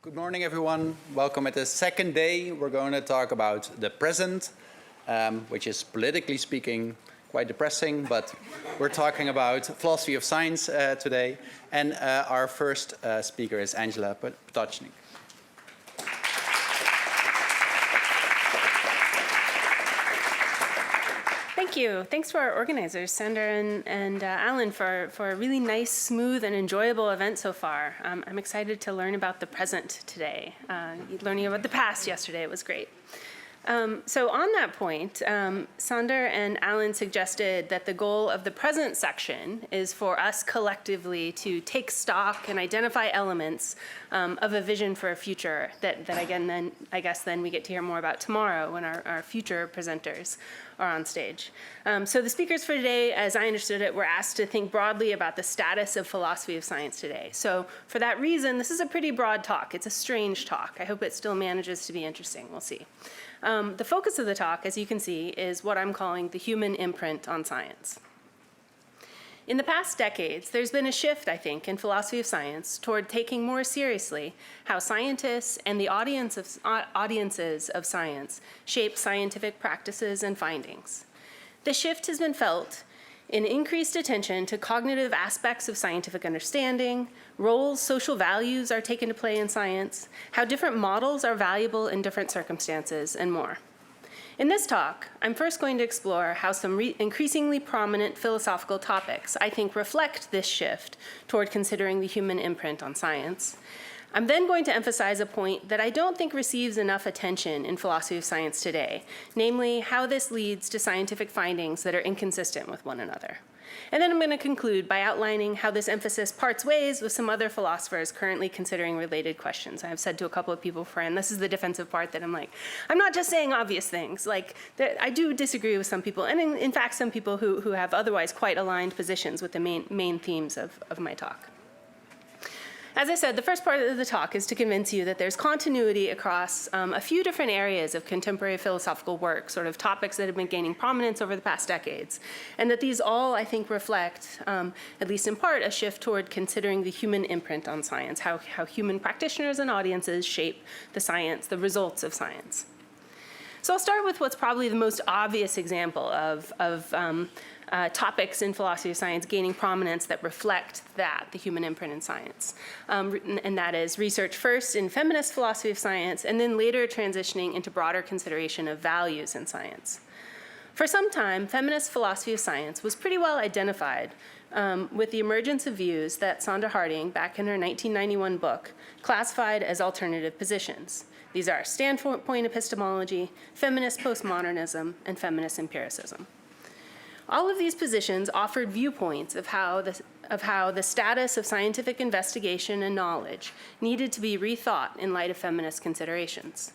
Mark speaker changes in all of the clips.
Speaker 1: Good morning, everyone. Welcome at the second day. We're going to talk about the present, which is politically speaking quite depressing, but we're talking about philosophy of science today. And our first speaker is Angela Potochnik.
Speaker 2: Thank you. Thanks to our organizers, Sander and Alan, for a really nice, smooth, and enjoyable event so far. I'm excited to learn about the present today. Learning about the past yesterday was great. So on that point, Sander and Alan suggested that the goal of the present section is for us collectively to take stock and identify elements of a vision for a future that again, then I guess then we get to hear more about tomorrow when our future presenters are on stage. So the speakers for today, as I understood it, were asked to think broadly about the status of philosophy of science today. So for that reason, this is a pretty broad talk. It's a strange talk. I hope it still manages to be interesting. We'll see. The focus of the talk, as you can see, is what I'm calling the human imprint on science. In the past decades, there's been a shift, I think, in philosophy of science toward taking more seriously how scientists and the audiences of science shape scientific practices and findings. The shift has been felt in increased attention to cognitive aspects of scientific understanding, roles social values are taken to play in science, how different models are valuable in different circumstances, and more. In this talk, I'm first going to explore how some increasingly prominent philosophical topics, I think, reflect this shift toward considering the human imprint on science. I'm then going to emphasize a point that I don't think receives enough attention in philosophy of science today, namely how this leads to scientific findings that are inconsistent with one another. And then I'm going to conclude by outlining how this emphasis parts ways with some other philosophers currently considering related questions. I have said to a couple of people before, and this is the defensive part, that I'm like, I'm not just saying obvious things. Like, I do disagree with some people, and in fact, some people who have otherwise quite aligned positions with the main themes of my talk. As I said, the first part of the talk is to convince you that there's continuity across a few different areas of contemporary philosophical work, sort of topics that have been gaining prominence over the past decades, and that these all, I think, reflect, at least in part, a shift toward considering the human imprint on science, how human practitioners and audiences shape the science, the results of science. So I'll start with what's probably the most obvious example of topics in philosophy of science gaining prominence that reflect the human imprint in science. And that is research first in feminist philosophy of science, and then later transitioning into broader consideration of values in science. For some time, feminist philosophy of science was pretty well identified with the emergence of views that Sonja Harding, back in her 1991 book, classified as alternative positions. These are standpoint epistemology, feminist postmodernism, and feminist empiricism. All of these positions offered viewpoints of how the status of scientific investigation and knowledge needed to be rethought in light of feminist considerations.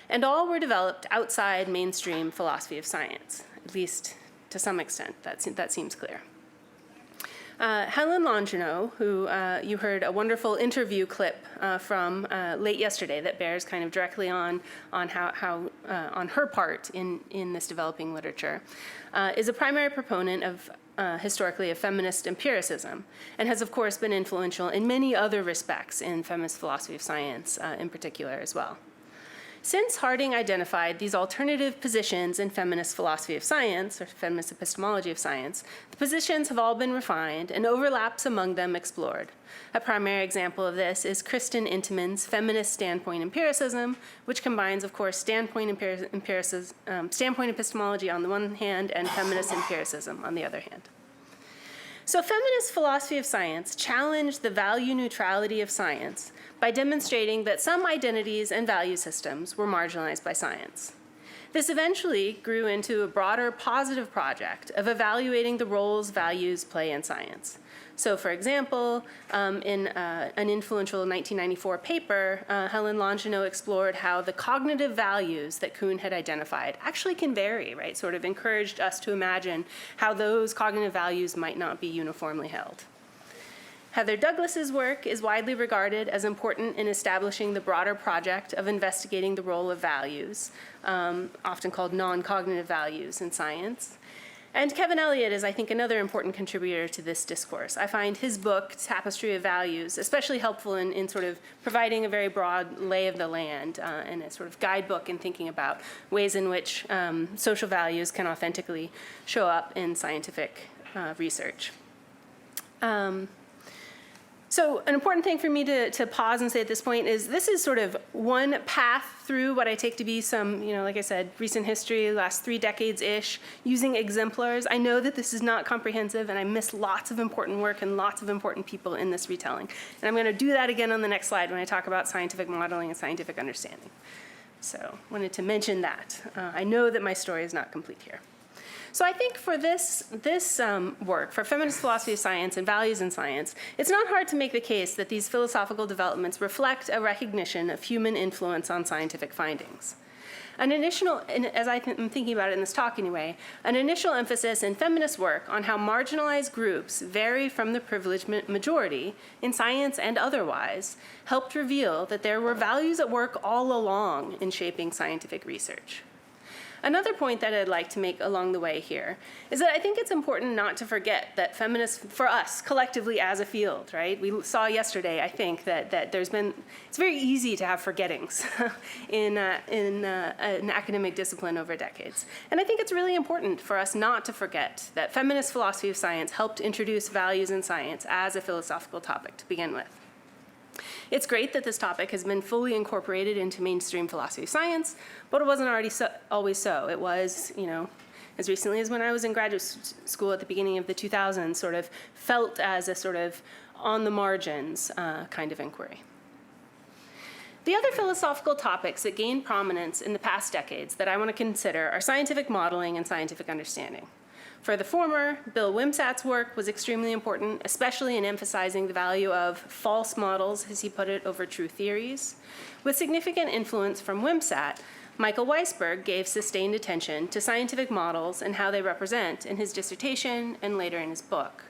Speaker 2: And all were developed outside mainstream philosophy of science, at least to some extent. That seems clear. Helen Longino, who you heard a wonderful interview clip from late yesterday that bears kind of directly on how on her part in this developing literature, is a primary proponent of historically of feminist empiricism, and has of course been influential in many other respects in feminist philosophy of science in particular as well. Since Harding identified these alternative positions in feminist philosophy of science, or feminist epistemology of science, the positions have all been refined and overlaps among them explored. A primary example of this is Kristen Intimann's feminist standpoint empiricism, which combines, of course, standpoint epistemology on the one hand and feminist empiricism on the other hand. So feminist philosophy of science challenged the value neutrality of science by demonstrating that some identities and value systems were marginalized by science. This eventually grew into a broader positive project of evaluating the roles values play in science. So for example, in an influential 1994 paper, Helen Longino explored how the cognitive values that Kuhn had identified actually can vary, right? Sort of encouraged us to imagine how those cognitive values might not be uniformly held. Heather Douglas's work is widely regarded as important in establishing the broader project of investigating the role of values, often called non-cognitive values in science. And Kevin Elliott is, I think, another important contributor to this discourse. I find his book, Tapestry of Values, especially helpful in sort of providing a very broad lay of the land and a sort of guidebook in thinking about ways in which social values can authentically show up in scientific research. So an important thing for me to pause and say at this point is this is sort of one path through what I take to be some, like I said, recent history, last 3 decades-ish, using exemplars. I know that this is not comprehensive, and I miss lots of important work and lots of important people in this retelling. And I'm going to do that again on the next slide when I talk about scientific modeling and scientific understanding. So wanted to mention that. I know that my story is not complete here. So I think for this work, for feminist philosophy of science and values in science, it's not hard to make the case that these philosophical developments reflect a recognition of human influence on scientific findings. An initial, as I'm thinking about it in this talk anyway, an initial emphasis in feminist work on how marginalized groups vary from the privileged majority, in science and otherwise, helped reveal that there were values at work all along in shaping scientific research. Another point that I'd like to make along the way here is that I think it's important not to forget that feminists, for us, collectively as a field, right? We saw yesterday, I think, that it's very easy to have forgettings in an academic discipline over decades. And I think it's really important for us not to forget that feminist philosophy of science helped introduce values in science as a philosophical topic to begin with. It's great that this topic has been fully incorporated into mainstream philosophy of science, but it wasn't always so. It was, as recently as when I was in graduate school at the beginning of the 2000s, sort of felt as a sort of on the margins kind of inquiry. The other philosophical topics that gained prominence in the past decades that I want to consider are scientific modeling and scientific understanding. For the former, Bill Wimsatt's work was extremely important, especially in emphasizing the value of false models, as he put it, over true theories. With significant influence from Wimsatt, Michael Weisberg gave sustained attention to scientific models and how they represent in his dissertation and later in his book.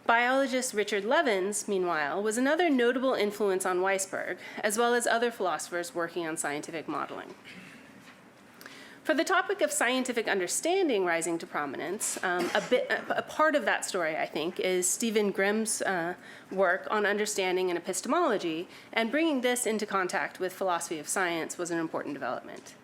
Speaker 2: Biologist Richard Levins, meanwhile, was another notable influence on Weisberg, as well as other philosophers working on scientific modeling. For the topic of scientific understanding rising to prominence, a part of that story, I think, is Stephen Grimm's work on understanding and epistemology, and bringing this into contact with philosophy of science was an important development.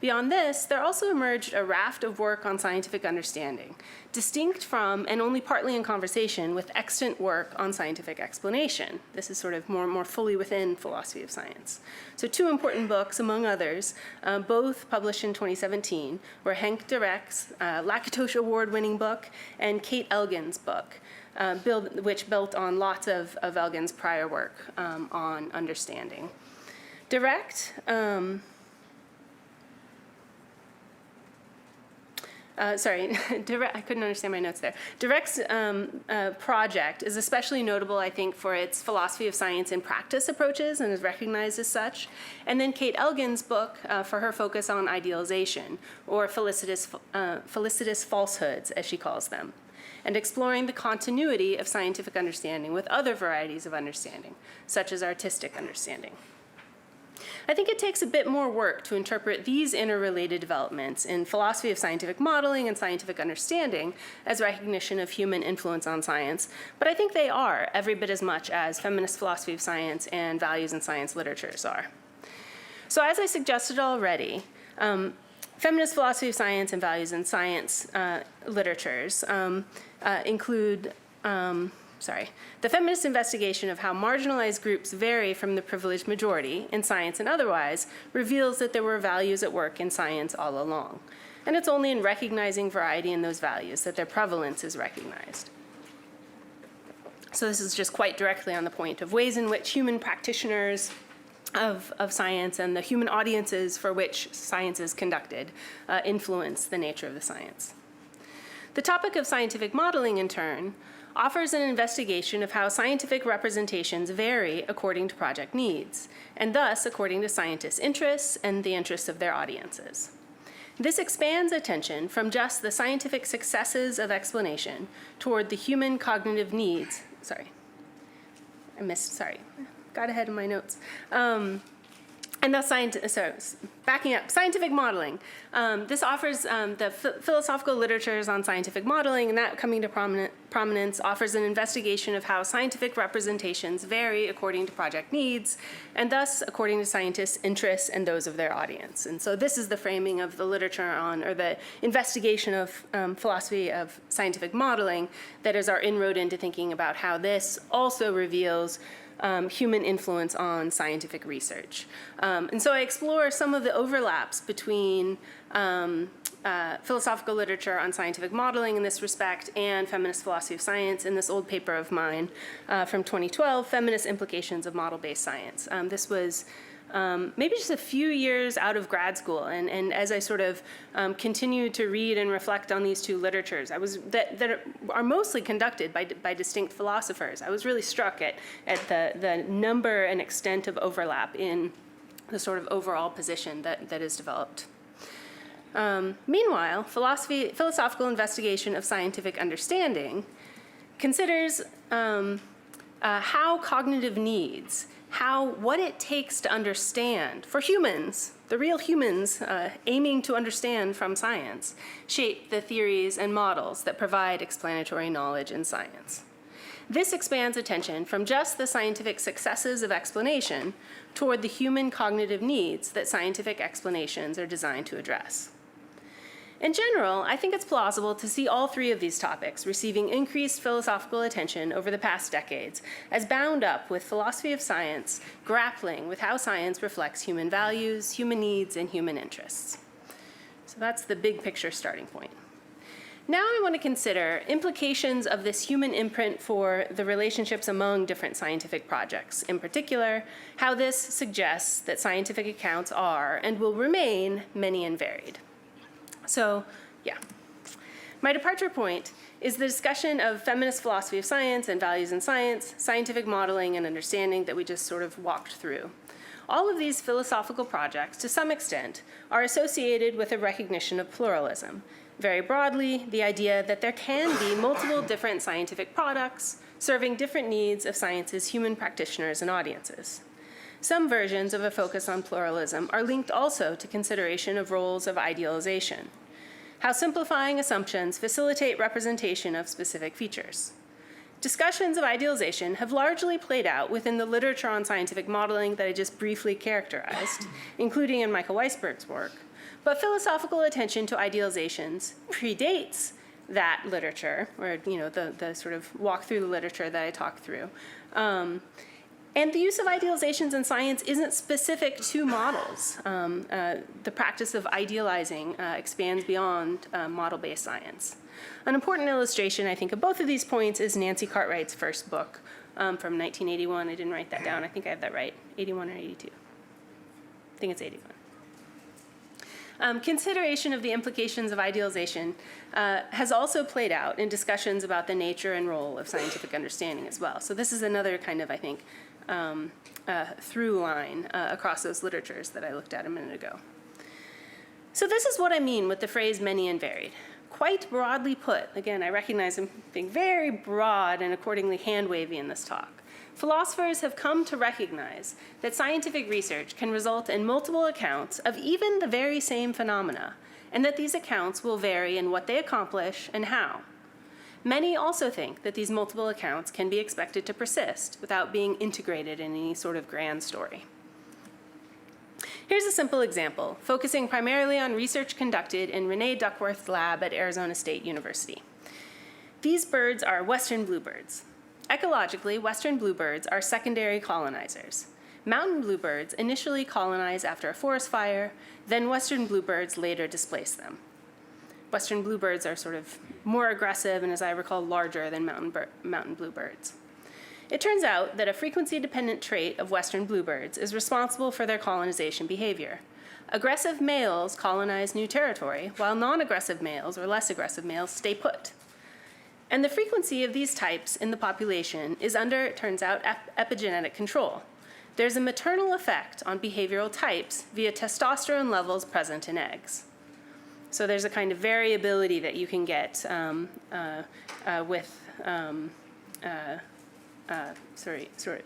Speaker 2: Beyond this, there also emerged a raft of work on scientific understanding, distinct from and only partly in conversation with extant work on scientific explanation. This is sort of more fully within philosophy of science. So 2 important books, among others, both published in 2017, were Henk Direct's Lakatos Award-winning book and Kate Elgin's book, which built on lots of Elgin's prior work on understanding. Direct, I couldn't understand my notes there. Direct's project is especially notable, I think, for its philosophy of science in practice approaches and is recognized as such. And then Kate Elgin's book for her focus on idealization, or felicitous falsehoods, as she calls them, and exploring the continuity of scientific understanding with other varieties of understanding, such as artistic understanding. I think it takes a bit more work to interpret these interrelated developments in philosophy of scientific modeling and scientific understanding as recognition of human influence on science, but I think they are every bit as much as feminist philosophy of science and values in science literatures are. So as I suggested already, feminist philosophy of science and values in science literatures include the feminist investigation of how marginalized groups vary from the privileged majority, in science and otherwise, reveals that there were values at work in science all along. And it's only in recognizing variety in those values that their prevalence is recognized. So this is just quite directly on the point of ways in which human practitioners of science and the human audiences for which science is conducted influence the nature of the science. The topic of scientific modeling, in turn, offers an investigation of how scientific representations vary according to project needs, and thus according to scientists' interests and the interests of their audiences. This expands attention from just the scientific successes of explanation toward the human cognitive needs. Got ahead of my notes. And thus, backing up, scientific modeling. This offers the philosophical literatures on scientific modeling, and that coming to prominence offers an investigation of how scientific representations vary according to project needs, and thus according to scientists' interests and those of their audience. And so this is the framing of the literature on, or the investigation of philosophy of scientific modeling that is our inroad into thinking about how this also reveals human influence on scientific research. And so I explore some of the overlaps between philosophical literature on scientific modeling in this respect and feminist philosophy of science in this old paper of mine from 2012, Feminist Implications of Model-Based Science. This was maybe just a few years out of grad school, and as I sort of continued to read and reflect on these two literatures, that are mostly conducted by distinct philosophers, I was really struck at the number and extent of overlap in the sort of overall position that is developed. Meanwhile, philosophical investigation of scientific understanding considers how cognitive needs, what it takes to understand, for humans, the real humans aiming to understand from science, shape the theories and models that provide explanatory knowledge in science. This expands attention from just the scientific successes of explanation toward the human cognitive needs that scientific explanations are designed to address. In general, I think it's plausible to see all three of these topics receiving increased philosophical attention over the past decades as bound up with philosophy of science grappling with how science reflects human values, human needs, and human interests. So that's the big picture starting point. Now I want to consider implications of this human imprint for the relationships among different scientific projects. In particular, how this suggests that scientific accounts are and will remain many and varied. So, yeah. My departure point is the discussion of feminist philosophy of science and values in science, scientific modeling and understanding that we just sort of walked through. All of these philosophical projects, to some extent, are associated with a recognition of pluralism. Very broadly, the idea that there can be multiple different scientific products serving different needs of science's human practitioners and audiences. Some versions of a focus on pluralism are linked also to consideration of roles of idealization, how simplifying assumptions facilitate representation of specific features. Discussions of idealization have largely played out within the literature on scientific modeling that I just briefly characterized, including in Michael Weisberg's work, but philosophical attention to idealizations predates that literature, or the sort of walk through the literature that I talked through. And the use of idealizations in science isn't specific to models. The practice of idealizing expands beyond model-based science. An important illustration, I think, of both of these points is Nancy Cartwright's first book from 1981. I didn't write that down. I think I have that right. 81 or 82. I think it's 81. Consideration of the implications of idealization has also played out in discussions about the nature and role of scientific understanding as well. So this is another kind of, I think, through line across those literatures that I looked at a minute ago. So this is what I mean with the phrase many and varied. Quite broadly put, again, I recognize I'm being very broad and accordingly hand-wavy in this talk. Philosophers have come to recognize that scientific research can result in multiple accounts of even the very same phenomena, and that these accounts will vary in what they accomplish and how. Many also think that these multiple accounts can be expected to persist without being integrated in any sort of grand story. Here's a simple example, focusing primarily on research conducted in Renee Duckworth's lab at Arizona State University. These birds are western bluebirds. Ecologically, western bluebirds are secondary colonizers. Mountain bluebirds initially colonize after a forest fire, then western bluebirds later displace them. Western bluebirds are sort of more aggressive and, as I recall, larger than mountain bluebirds. It turns out that a frequency-dependent trait of western bluebirds is responsible for their colonization behavior. Aggressive males colonize new territory, while non-aggressive males or less aggressive males stay put. And the frequency of these types in the population is under, it turns out, epigenetic control. There's a maternal effect on behavioral types via testosterone levels present in eggs. So there's a kind of variability that you can get with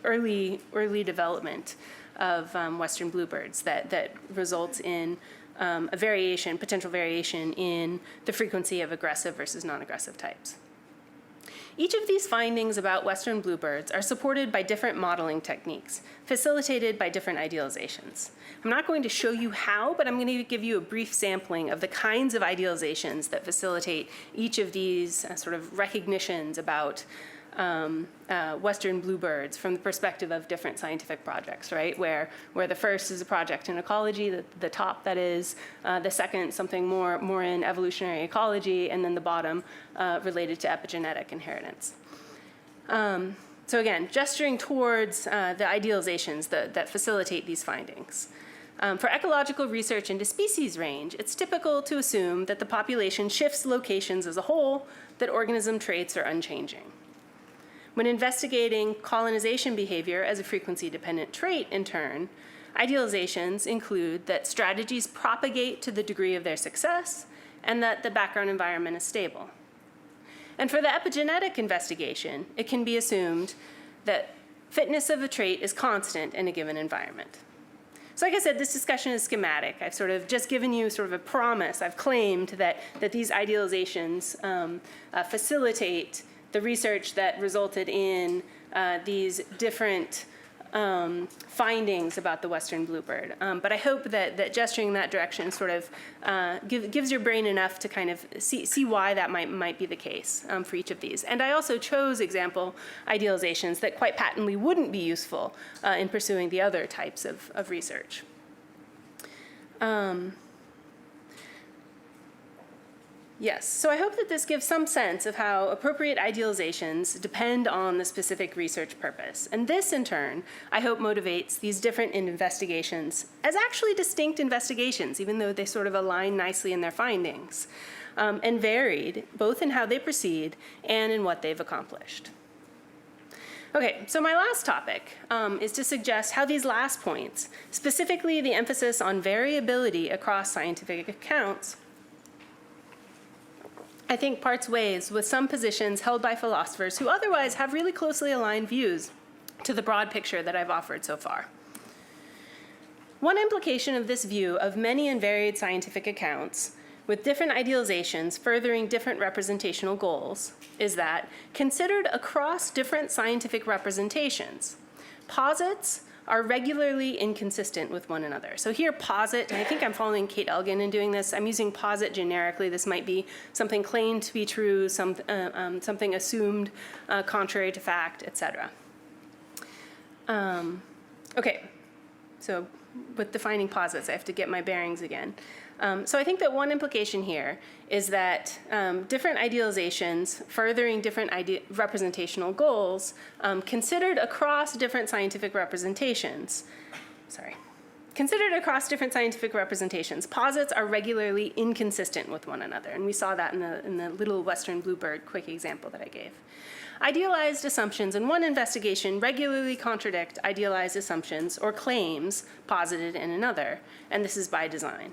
Speaker 2: early development Western bluebirds that results in a variation, potential variation in the frequency of aggressive versus non-aggressive types. Each of these findings about Western bluebirds are supported by different modeling techniques, facilitated by different idealizations. I'm not going to show you how, but I'm going to give you a brief sampling of the kinds of idealizations that facilitate each of these sort of recognitions about Western bluebirds from the perspective of different scientific projects, right? Where the first is a project in ecology, the top that is, the second something more in evolutionary ecology, and then the bottom related to epigenetic inheritance. So again, gesturing towards the idealizations that facilitate these findings. For ecological research into species range, it's typical to assume that the population shifts locations as a whole, that organism traits are unchanging. When investigating colonization behavior as a frequency-dependent trait, in turn, idealizations include that strategies propagate to the degree of their success and that the background environment is stable. And for the epigenetic investigation, it can be assumed that fitness of a trait is constant in a given environment. So like I said, this discussion is schematic. I've sort of just given you sort of a promise. I've claimed that these idealizations facilitate the research that resulted in these different findings about the Western bluebird. But I hope that gesturing in that direction sort of gives your brain enough to kind of see why that might be the case for each of these. And I also chose example idealizations that quite patently wouldn't be useful in pursuing the other types of research. Yes, so I hope that this gives some sense of how appropriate idealizations depend on the specific research purpose. And this, in turn, I hope motivates these different investigations as actually distinct investigations, even though they sort of align nicely in their findings, and varied both in how they proceed and in what they've accomplished. Okay, so my last topic is to suggest how these last points, specifically the emphasis on variability across scientific accounts, I think parts ways with some positions held by philosophers who otherwise have really closely aligned views to the broad picture that I've offered so far. One implication of this view of many and varied scientific accounts, with different idealizations furthering different representational goals, is that, considered across different scientific representations, posits are regularly inconsistent with one another. So here, posit, and I think I'm following Kate Elgin in doing this. I'm using posit generically. This might be something claimed to be true, something assumed contrary to fact, etc. Okay, so with defining posits, I have to get my bearings again. So I think that one implication here is that different idealizations furthering different representational goals considered across different scientific representations, posits are regularly inconsistent with one another. And we saw that in the little Western bluebird quick example that I gave. Idealized assumptions in one investigation regularly contradict idealized assumptions or claims posited in another, and this is by design.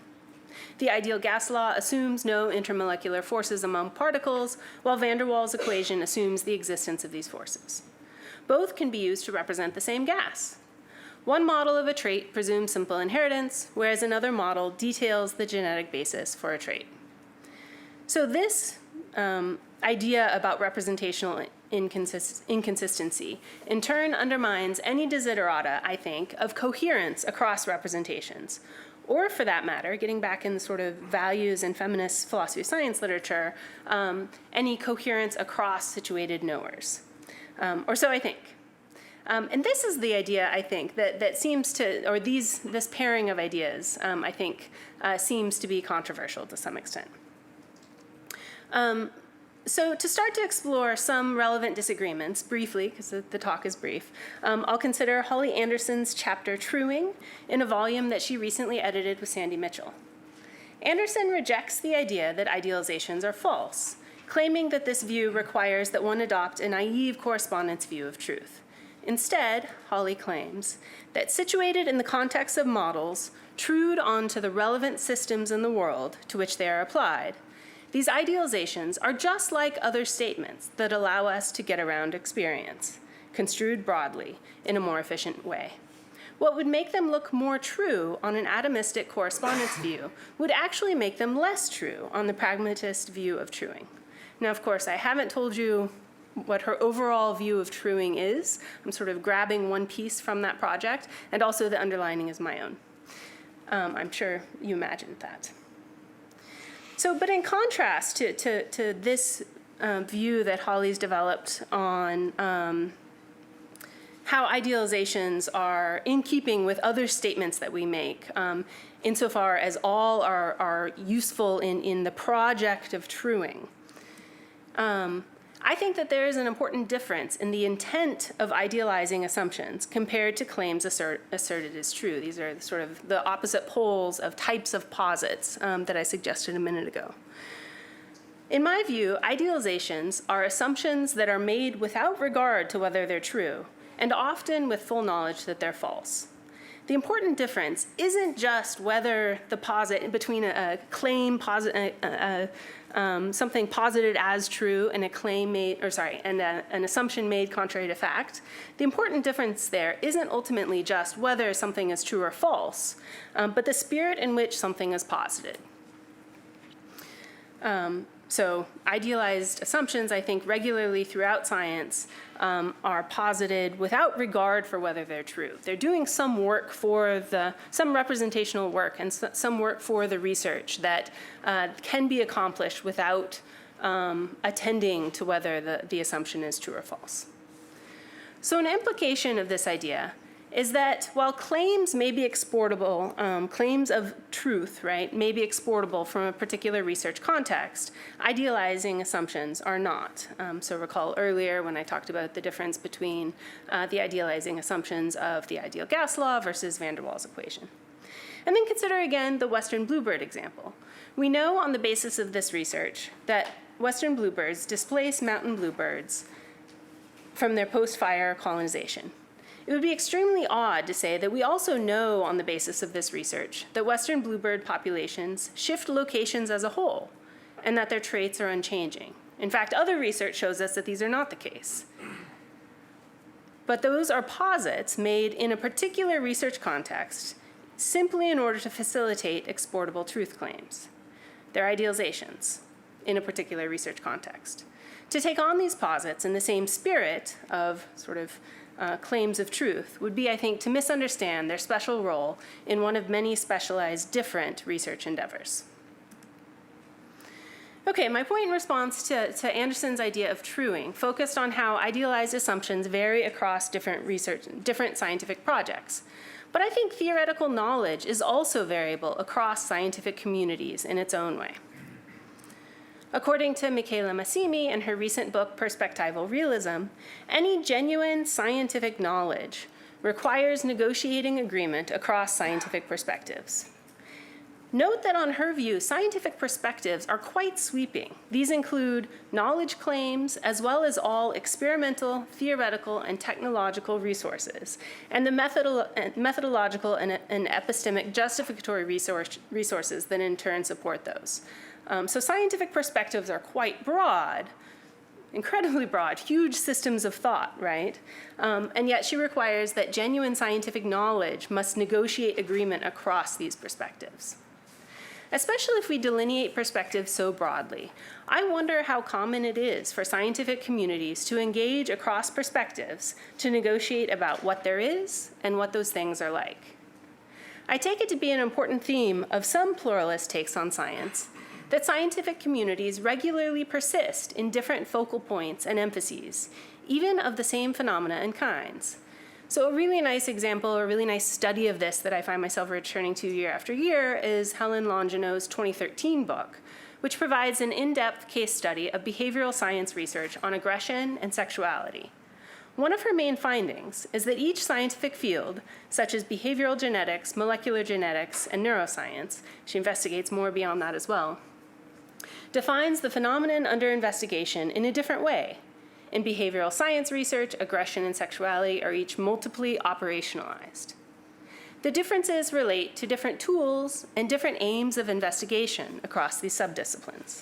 Speaker 2: The ideal gas law assumes no intermolecular forces among particles, while van der Waals equation assumes the existence of these forces. Both can be used to represent the same gas. One model of a trait presumes simple inheritance, whereas another model details the genetic basis for a trait. So this idea about representational inconsistency in turn undermines any desiderata, I think, of coherence across representations, or for that matter, getting back in the sort of values and feminist philosophy of science literature, any coherence across situated knowers. Or so I think. And this is the idea, I think, that seems to, or this pairing of ideas, I think, seems to be controversial to some extent. So to start to explore some relevant disagreements, briefly, because the talk is brief, I'll consider Holly Anderson's chapter Truing in a volume that she recently edited with Sandy Mitchell. Anderson rejects the idea that idealizations are false, claiming that this view requires that one adopt a naive correspondence view of truth. Instead, Holly claims that situated in the context of models, trued onto the relevant systems in the world to which they are applied, these idealizations are just like other statements that allow us to get around experience, construed broadly in a more efficient way. what would make them look more true on an atomistic correspondence view would actually make them less true on the pragmatist view of truing. Now, of course, I haven't told you what her overall view of truing is. I'm sort of grabbing one piece from that project, and also the underlining is my own. I'm sure you imagined that. So, but in contrast to this view that Holly's developed on how idealizations are in keeping with other statements that we make, insofar as all are useful in the project of truing. I think that there is an important difference in the intent of idealizing assumptions compared to claims asserted as true. These are sort of the opposite poles of types of posits that I suggested a minute ago. In my view, idealizations are assumptions that are made without regard to whether they're true, and often with full knowledge that they're false. The important difference isn't just whether the posit between a claim something posited as true and a claim made, and an assumption made contrary to fact. The important difference there isn't ultimately just whether something is true or false, but the spirit in which something is posited. So idealized assumptions, I think, regularly throughout science are posited without regard for whether they're true. They're doing some work for some representational work and some work for the research that can be accomplished without attending to whether the assumption is true or false. So an implication of this idea is that while claims may be exportable, claims of truth, right, may be exportable from a particular research context, idealizing assumptions are not. So recall earlier when I talked about the difference between the idealizing assumptions of the ideal gas law versus van der Waals equation. And then consider again the Western bluebird example. We know on the basis of this research that Western bluebirds displace mountain bluebirds from their post-fire colonization. It would be extremely odd to say that we also know on the basis of this research that Western bluebird populations shift locations as a whole and that their traits are unchanging. In fact, other research shows us that these are not the case. But those are posits made in a particular research context simply in order to facilitate exportable truth claims. They're idealizations in a particular research context. To take on these posits in the same spirit of sort of claims of truth would be, I think, to misunderstand their special role in one of many specialized different research endeavors. Okay, my point in response to Anderson's idea of truing focused on how idealized assumptions vary across different scientific projects. But I think theoretical knowledge is also variable across scientific communities in its own way. According to Michela Massimi and her recent book, Perspectival Realism, any genuine scientific knowledge requires negotiating agreement across scientific perspectives. Note that on her view, scientific perspectives are quite sweeping. These include knowledge claims, as well as all experimental, theoretical, and technological resources, and the methodological and epistemic justificatory resources that in turn support those. So scientific perspectives are quite broad, incredibly broad, huge systems of thought, right? And yet she requires that genuine scientific knowledge must negotiate agreement across these perspectives. Especially if we delineate perspectives so broadly, I wonder how common it is for scientific communities to engage across perspectives to negotiate about what there is and what those things are like. I take it to be an important theme of some pluralist takes on science that scientific communities regularly persist in different focal points and emphases, even of the same phenomena and kinds. So a really nice example, a really nice study of this that I find myself returning to year after year is Helen Longino's 2013 book, which provides an in-depth case study of behavioral science research on aggression and sexuality. One of her main findings is that each scientific field, such as behavioral genetics, molecular genetics, and neuroscience, she investigates more beyond that as well, defines the phenomenon under investigation in a different way. In behavioral science research, aggression and sexuality are each multiply operationalized. The differences relate to different tools and different aims of investigation across these subdisciplines.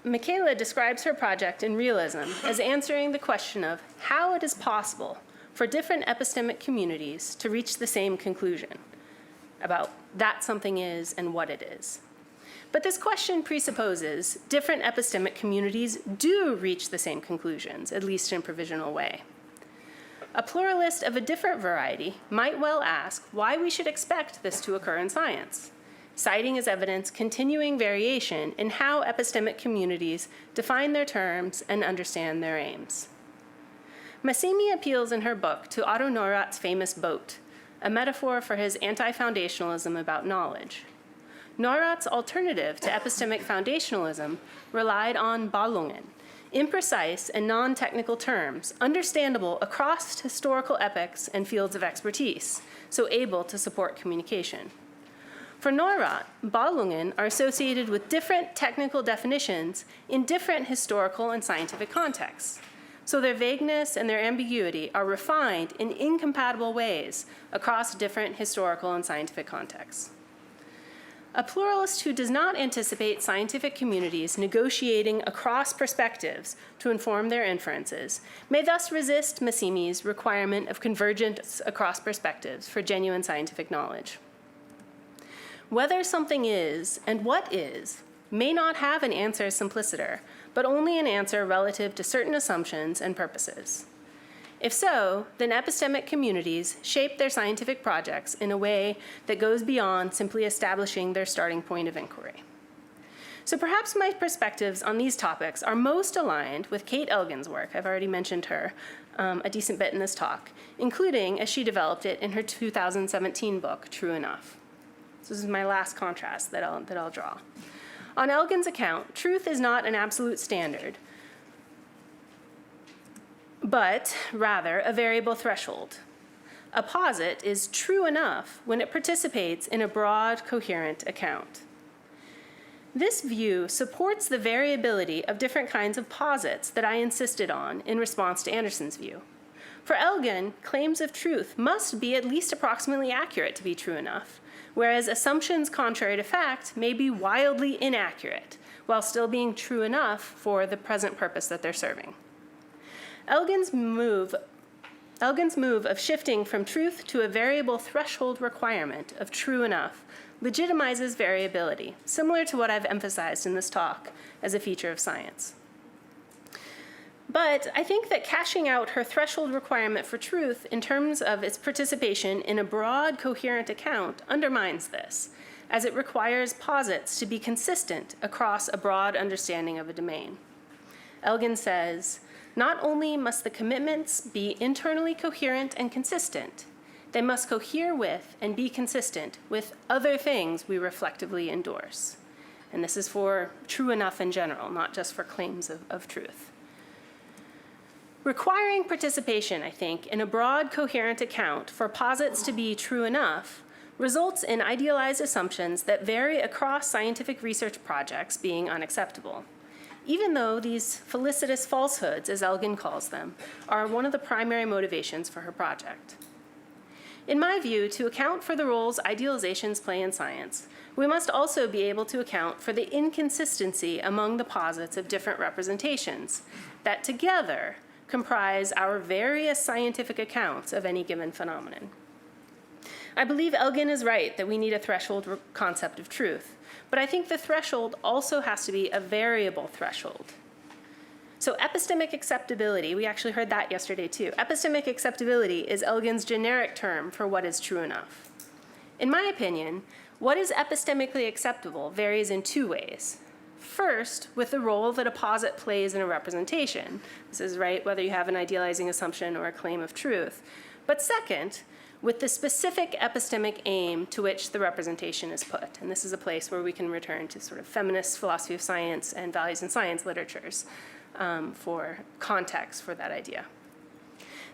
Speaker 2: Michela describes her project in realism as answering the question of how it is possible for different epistemic communities to reach the same conclusion about that something is and what it is. But this question presupposes different epistemic communities do reach the same conclusions, at least in a provisional way. A pluralist of a different variety might well ask why we should expect this to occur in science, citing as evidence continuing variation in how epistemic communities define their terms and understand their aims. Massimi appeals in her book to Otto Neurath's famous boat, a metaphor for his anti-foundationalism about knowledge. Neurath's alternative to epistemic foundationalism relied on Ballungen, imprecise and non-technical terms, understandable across historical epochs and fields of expertise, so able to support communication. For Neurath, Ballungen are associated with different technical definitions in different historical and scientific contexts, so their vagueness and their ambiguity are refined in incompatible ways across different historical and scientific contexts. A pluralist who does not anticipate scientific communities negotiating across perspectives to inform their inferences may thus resist Massimi's requirement of convergence across perspectives for genuine scientific knowledge. Whether something is and what is may not have an answer simpliciter, but only an answer relative to certain assumptions and purposes. If so, then epistemic communities shape their scientific projects in a way that goes beyond simply establishing their starting point of inquiry. So perhaps my perspectives on these topics are most aligned with Kate Elgin's work. I've already mentioned her a decent bit in this talk, including as she developed it in her 2017 book, True Enough. So this is my last contrast that I'll draw. On Elgin's account, truth is not an absolute standard, but rather a variable threshold. A posit is true enough when it participates in a broad, coherent account. This view supports the variability of different kinds of posits that I insisted on in response to Anderson's view. For Elgin, claims of truth must be at least approximately accurate to be true enough, whereas assumptions contrary to fact may be wildly inaccurate, while still being true enough for the present purpose that they're serving. Elgin's move of shifting from truth to a variable threshold requirement of true enough legitimizes variability, similar to what I've emphasized in this talk as a feature of science. But I think that cashing out her threshold requirement for truth in terms of its participation in a broad, coherent account undermines this, as it requires posits to be consistent across a broad understanding of a domain. Elgin says, not only must the commitments be internally coherent and consistent, they must cohere with and be consistent with other things we reflectively endorse. And this is for true enough in general, not just for claims of truth. Requiring participation, I think, in a broad, coherent account for posits to be true enough results in idealized assumptions that vary across scientific research projects being unacceptable, even though these felicitous falsehoods, as Elgin calls them, are one of the primary motivations for her project. In my view, to account for the roles idealizations play in science, we must also be able to account for the inconsistency among the posits of different representations that together comprise our various scientific accounts of any given phenomenon. I believe Elgin is right that we need a threshold concept of truth, but I think the threshold also has to be a variable threshold. So epistemic acceptability, we actually heard that yesterday too. Epistemic acceptability is Elgin's generic term for what is true enough. In my opinion, what is epistemically acceptable varies in two ways. First, with the role that a posit plays in a representation. This is right whether you have an idealizing assumption or a claim of truth. But second, with the specific epistemic aim to which the representation is put. And this is a place where we can return to sort of feminist philosophy of science and values in science literatures for context for that idea.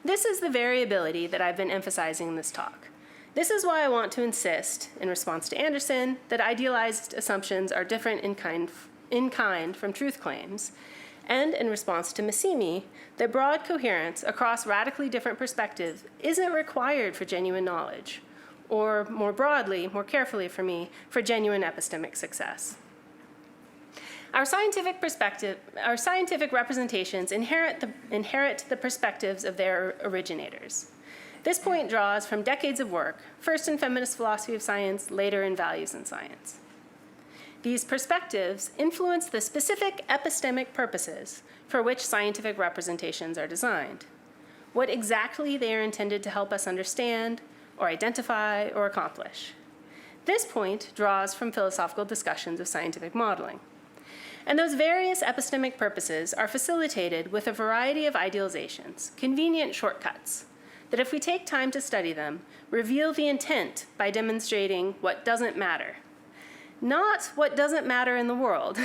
Speaker 2: This is the variability that I've been emphasizing in this talk. This is why I want to insist, in response to Anderson, that idealized assumptions are different in kind from truth claims, and in response to Massimi, that broad coherence across radically different perspectives isn't required for genuine knowledge, or more broadly, more carefully for me, for genuine epistemic success. Our scientific representations inherit the perspectives of their originators. This point draws from decades of work, first in feminist philosophy of science, later in values in science. These perspectives influence the specific epistemic purposes for which scientific representations are designed, what exactly they are intended to help us understand, or identify, or accomplish. This point draws from philosophical discussions of scientific modeling. And those various epistemic purposes are facilitated with a variety of idealizations, convenient shortcuts, that if we take time to study them, reveal the intent by demonstrating what doesn't matter. Not what doesn't matter in the world,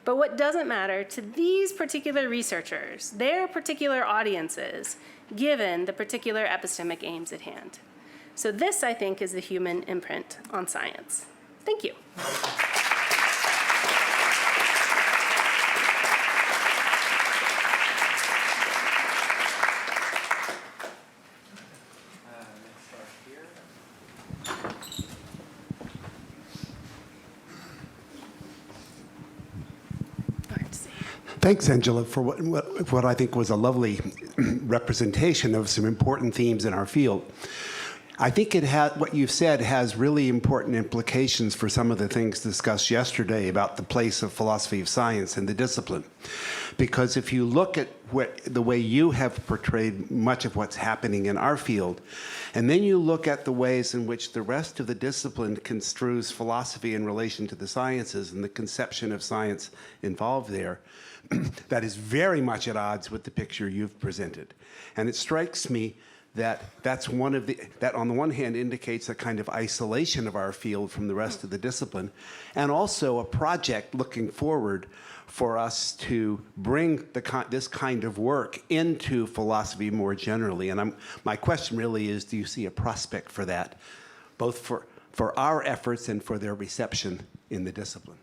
Speaker 2: but what doesn't matter to these particular researchers, their particular audiences, given the particular epistemic aims at hand. So this, I think, is the human imprint on science. Thank you.
Speaker 3: Thanks, Angela, for what I think was a lovely representation of some important themes in our field. I think what you've said has really important implications for some of the things discussed yesterday about the place of philosophy of science in the discipline. Because if you look at the way you have portrayed much of what's happening in our field, and then you look at the ways in which the rest of the discipline construes philosophy in relation to the sciences and the conception of science involved there, that is very much at odds with the picture you've presented. And it strikes me that that on the one hand indicates a kind of isolation of our field from the rest of the discipline, and also a project looking forward for us to bring this kind of work into philosophy more generally. And my question really is, do you see a prospect for that, both for our efforts and for their reception in the discipline?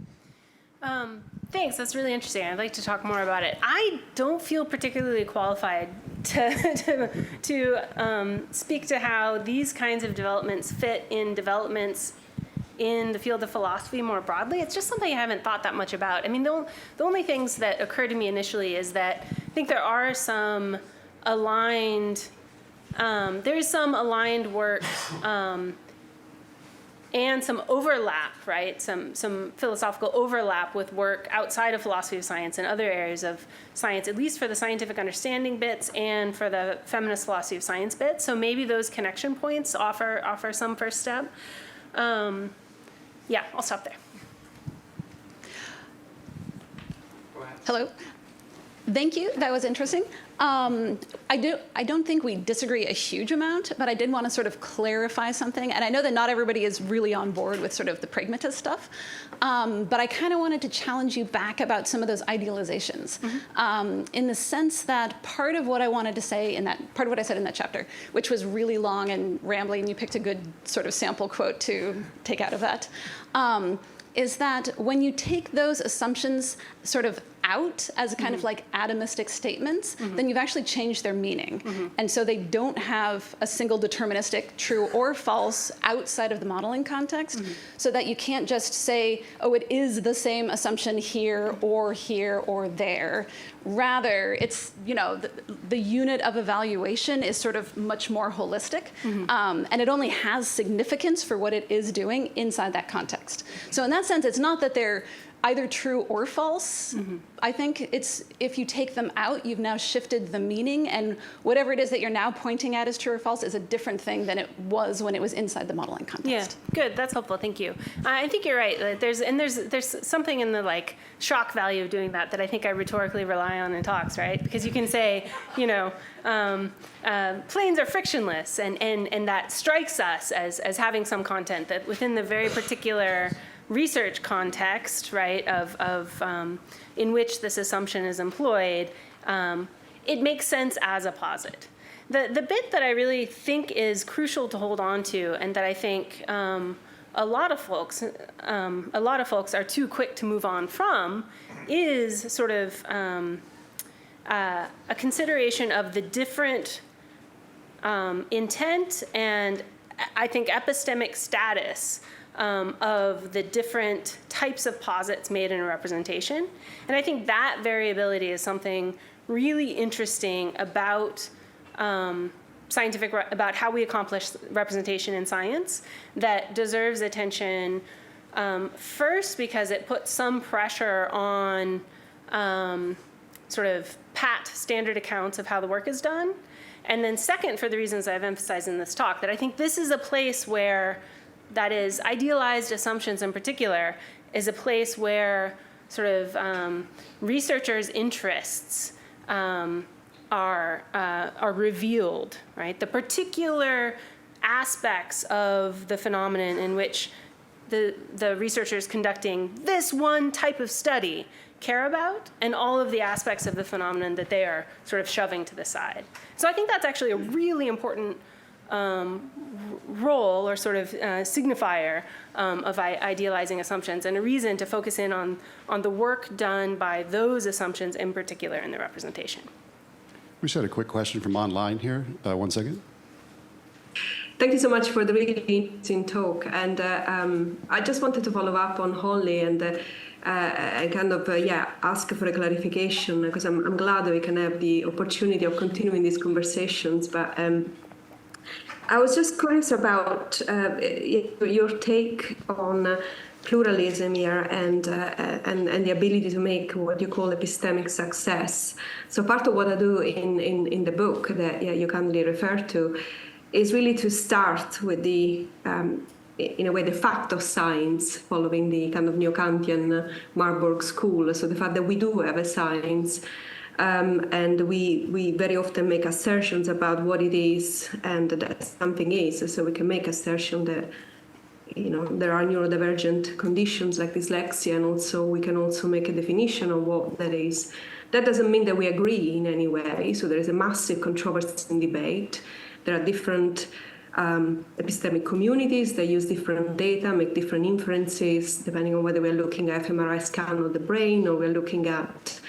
Speaker 2: Thanks, that's really interesting. I'd like to talk more about it. I don't feel particularly qualified to speak to how these kinds of developments fit in developments in the field of philosophy more broadly. It's just something I haven't thought that much about. I mean, the only things that occurred to me initially is that I think there are some aligned, work and some overlap, right? Some philosophical overlap with work outside of philosophy of science and other areas of science, at least for the scientific understanding bits and for the feminist philosophy of science bits. So maybe those connection points offer some first step. Yeah, I'll stop there.
Speaker 1: Go ahead.
Speaker 4: Hello. Thank you. That was interesting. I don't think we disagree a huge amount, but I did want to sort of clarify something. And I know that not everybody is really on board with sort of the pragmatist stuff, but I kind of wanted to challenge you back about some of those idealizations, in the sense that part of what I wanted to say part of what I said in that chapter, which was really long and rambling, and you picked a good sort of sample quote to take out of that, is that when you take those assumptions sort of out as kind of like atomistic statements, then you've actually changed their meaning. And so they don't have a single deterministic true or false outside of the modeling context, so that you can't just say, oh, it is the same assumption here or there. Rather, it's, the unit of evaluation is sort of much more holistic, and it only has significance for what it is doing inside that context. So in that sense, it's not that they're either true or false. I think it's, if you take them out, you've now shifted the meaning, and whatever it is that you're now pointing at as true or false is a different thing than it was when it was inside the modeling context.
Speaker 2: Yeah, good, that's helpful, thank you. I think you're right. There's something in the shock value of doing that I think I rhetorically rely on in talks, right? Because you can say, planes are frictionless, and that strikes us as having some content that within the very particular research context, right, of in which this assumption is employed, it makes sense as a posit. The bit that I really think is crucial to hold on to, and that I think a lot of folks are too quick to move on from, is sort of a consideration of the different intent and I think epistemic status of the different types of posits made in a representation. And I think that variability is something really interesting about about how we accomplish representation in science that deserves attention. First, because it puts some pressure on sort of pat standard accounts of how the work is done. And then second, for the reasons I've emphasized in this talk, that I think this is a place where, that is, idealized assumptions in particular, is a place where sort of researchers' interests are revealed, right? The particular aspects of the phenomenon in which the researchers conducting this one type of study care about, and all of the aspects of the phenomenon that they are sort of shoving to the side. So I think that's actually a really important role or sort of signifier of idealizing assumptions, and a reason to focus in on the work done by those assumptions in particular in the representation.
Speaker 5: We just had a quick question from online here. 1 second.
Speaker 6: Thank you so much for the really interesting talk. And I just wanted to follow up on Holly and kind of ask for a clarification, because I'm glad that we can have the opportunity of continuing these conversations. But I was just curious about your take on pluralism here and the ability to make what you call epistemic success. So part of what I do in the book that you kindly refer to is really to start with the, in a way, the fact of science, following the kind of neo-Kantian Marburg school. So the fact that we do have a science, and we very often make assertions about what it is and that something is. So we can make assertion that, you know, there are neurodivergent conditions like dyslexia, and also we can also make a definition of what that is. That doesn't mean that we agree in any way. So there is a massive controversy and debate. There are different epistemic communities that use different data, make different inferences, depending on whether we're looking at fMRI scan of the brain or we're looking at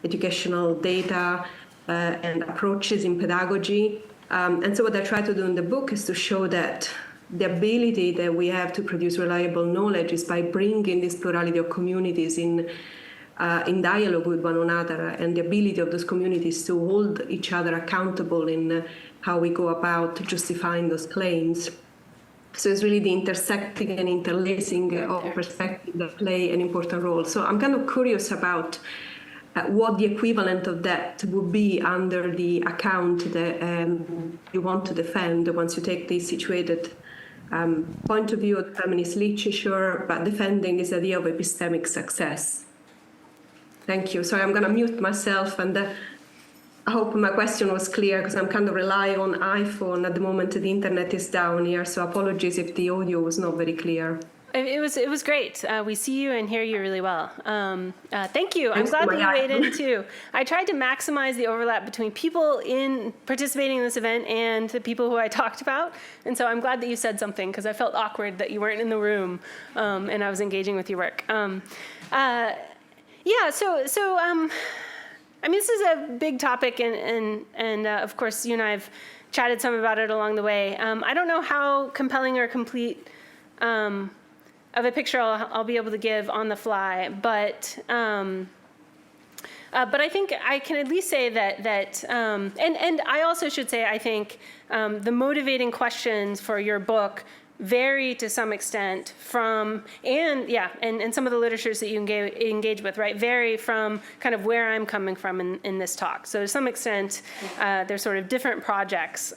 Speaker 6: educational data and approaches in pedagogy. And so what I try to do in the book is to show that the ability that we have to produce reliable knowledge is by bringing this plurality of communities in dialogue with one another, and the ability of those communities to hold each other accountable in how we go about justifying those claims. So it's really the intersecting and interlacing of perspectives that play an important role. So I'm kind of curious about what the equivalent of that would be under the account that you want to defend once you take the situated point of view of feminist literature, but defending this idea of epistemic success. Thank you. So I'm going to mute myself, and I hope my question was clear, because I'm kind of relying on iPhone at the moment. The internet is down here, so apologies if the audio was not very clear.
Speaker 2: It was great. We see you and hear you really well. Thank you. I'm glad that you weighed in too. I tried to maximize the overlap between people participating in this event and the people who I talked about. And so I'm glad that you said something, because I felt awkward that you weren't in the room and I was engaging with your work. I mean, this is a big topic, and of course, you and I have chatted some about it along the way. I don't know how compelling or complete of a picture I'll be able to give on the fly, but I think I can at least say that and I also should say, I think the motivating questions for your book vary to some extent from, and some of the literatures that you engage with, right, vary from kind of where I'm coming from in this talk. So to some extent, there's sort of different projects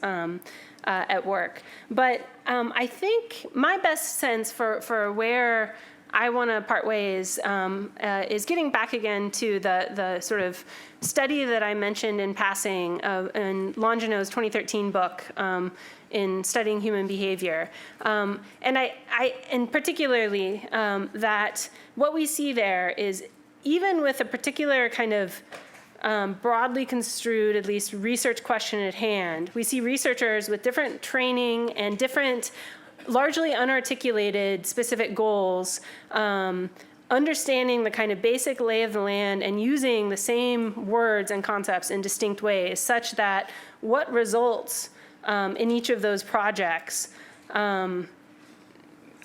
Speaker 2: at work. But I think my best sense for where I want to part ways is getting back again to the sort of study that I mentioned in passing in Longino's 2013 book in studying human behavior. And particularly that what we see there is, even with a particular kind of broadly construed, at least research question at hand, we see researchers with different training and different largely unarticulated specific goals, understanding the kind of basic lay of the land and using the same words and concepts in distinct ways, such that what results in each of those projects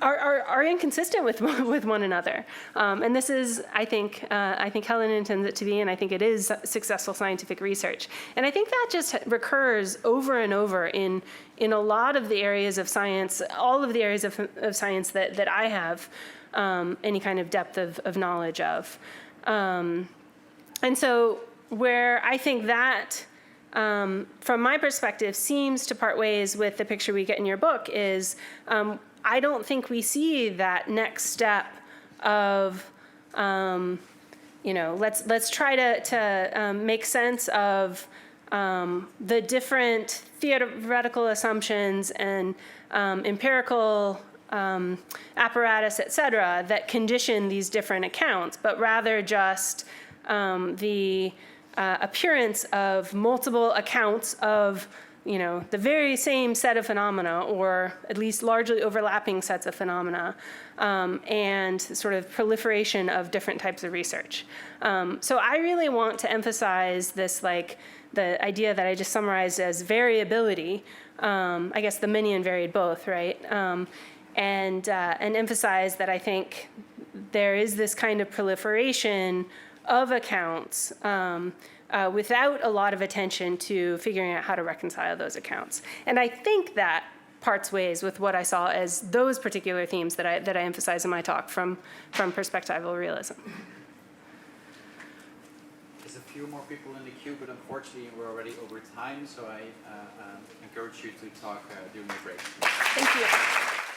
Speaker 2: are inconsistent with one another. And this is, I think Helen intends it to be, and I think it is successful scientific research. And I think that just recurs over and over in a lot of the areas of science, all of the areas of science that I have any kind of depth of knowledge of. And so where I think that, from my perspective, seems to part ways with the picture we get in your book is I don't think we see that next step of, let's try to make sense of the different theoretical assumptions and empirical apparatus, et cetera, that condition these different accounts, but rather just the appearance of multiple accounts of the very same set of phenomena, or at least largely overlapping sets of phenomena, and sort of proliferation of different types of research. So I really want to emphasize this, like the idea that I just summarized as variability, I guess the many and varied both, right? And emphasize that I think there is this kind of proliferation of accounts without a lot of attention to figuring out how to reconcile those accounts. And I think that parts ways with what I saw as those particular themes that I emphasize in my talk from perspectival realism.
Speaker 1: There's a few more people in the queue, but unfortunately we're already over time, so I encourage you to talk during the break.
Speaker 2: Thank you.